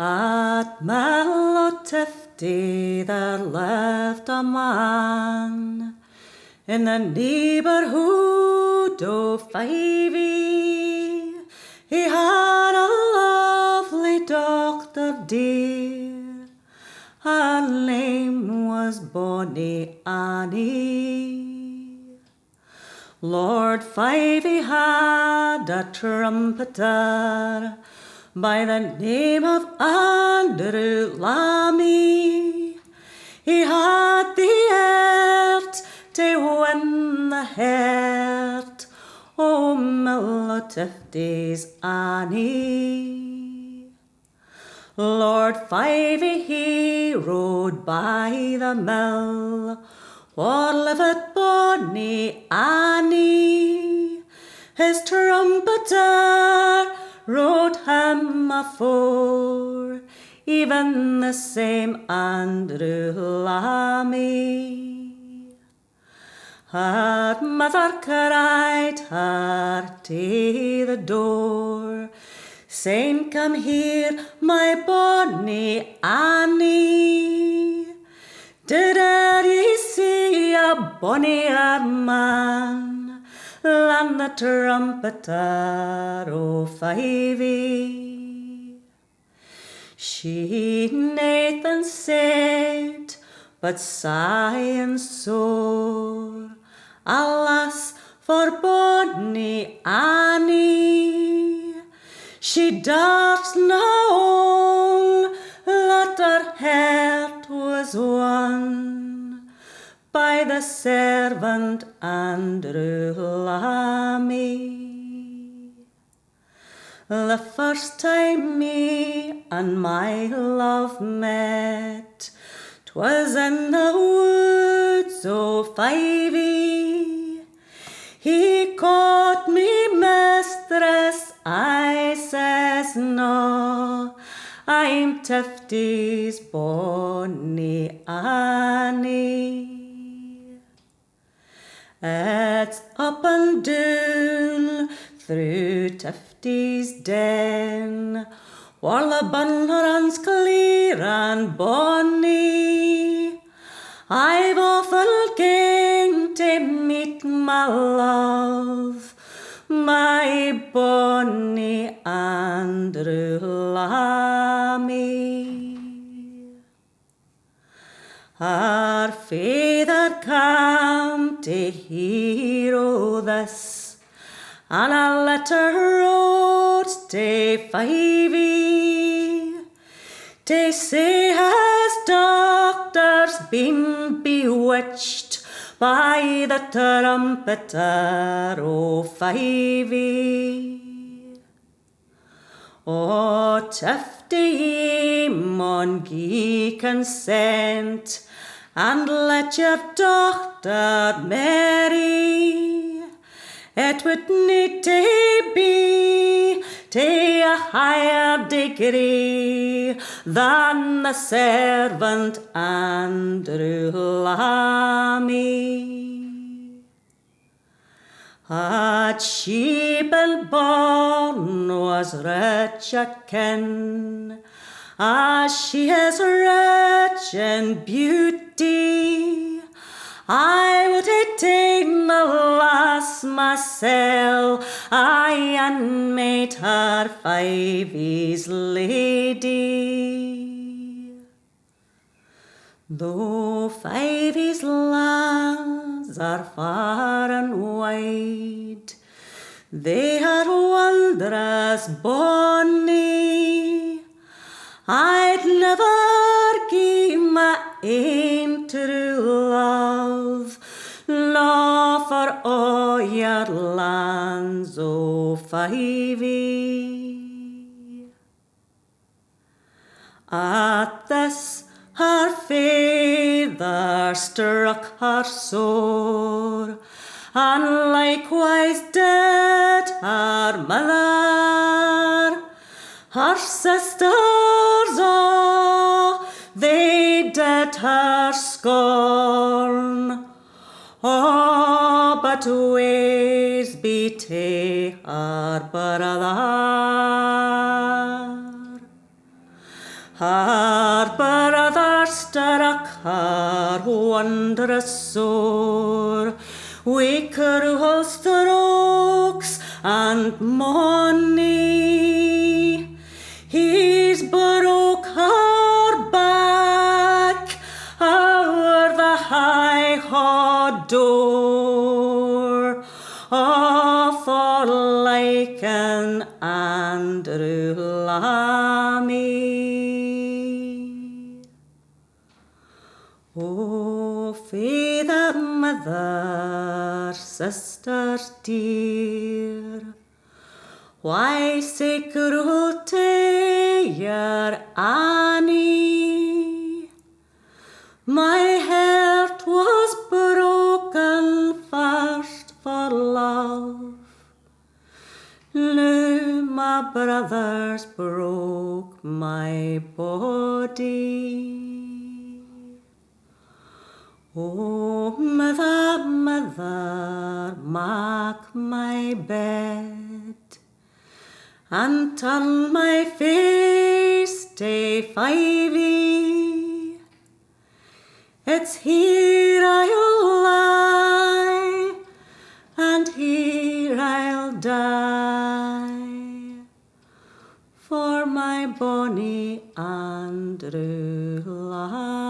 At Mallow Tifty there lived a man in the neighbourhood of Ivy. He had a lovely daughter dear, her name was Bonnie Annie. Lord Fyvie had a trumpeter by the name of Andrew Lammy. He had the art to win the heart o' Mallow Tifty's Annie. Lord Fyvie he rode by the mill, where lived Bonnie Annie. His trumpeter rode him afore, even the same Andrew Lammy. Her mother cried her to the door, saying, "Come here, my Bonnie Annie. Did ye see a bonnier man than the trumpeter o' Fyvie?" She Nathan said, but sighing sore, "Alas for Bonnie Annie, she durst not own that her heart was won by the servant Andrew Lammy." The first time me and my love met, 'twas in the woods o' Fyvie. He caught me, "Mistress," I says, "no, I'm Tifty's Bonnie Annie." It's up and down through Tifty's den, where the bun runs clear and bonny. I've often gone to meet my love, my Bonnie Andrew Lammy. Her father came to hear o' this, and a letter wrote to Fyvie to say his daughter's been bewitched by the trumpeter o' Fyvie. "O Tifty, maun gie consent, and let your daughter marry. It would need to be to a higher degree than the servant Andrew Lammy. Had she been born was rich a kin, as she is rich in beauty, I would hae ta'en the lass mysel', aye, and made her Fyvie's lady. Though Fyvie's lands are far and wide, they are wondrous bonny. I'd never give my ain true love, nor for all your lands o' Fyvie. At this her father struck her sore, and likewise did her mother. Her sisters all, they did her scorn. Oh, but ways be to her brother. Our brother struck our wondrous sore, we crossed the rocks and money. He's broke our back o'er the high hod door of our Lycan Andrew Lammy. Oh, father, mother, sisters dear, why say cruelty your Annie? My heart was broken first for love. Now my brothers broke my body. Oh, mother, mother, mark my bed, and turn my face to Fyvie. It's here I'll lie, and here I'll die, for my bonny Andrew Lammy.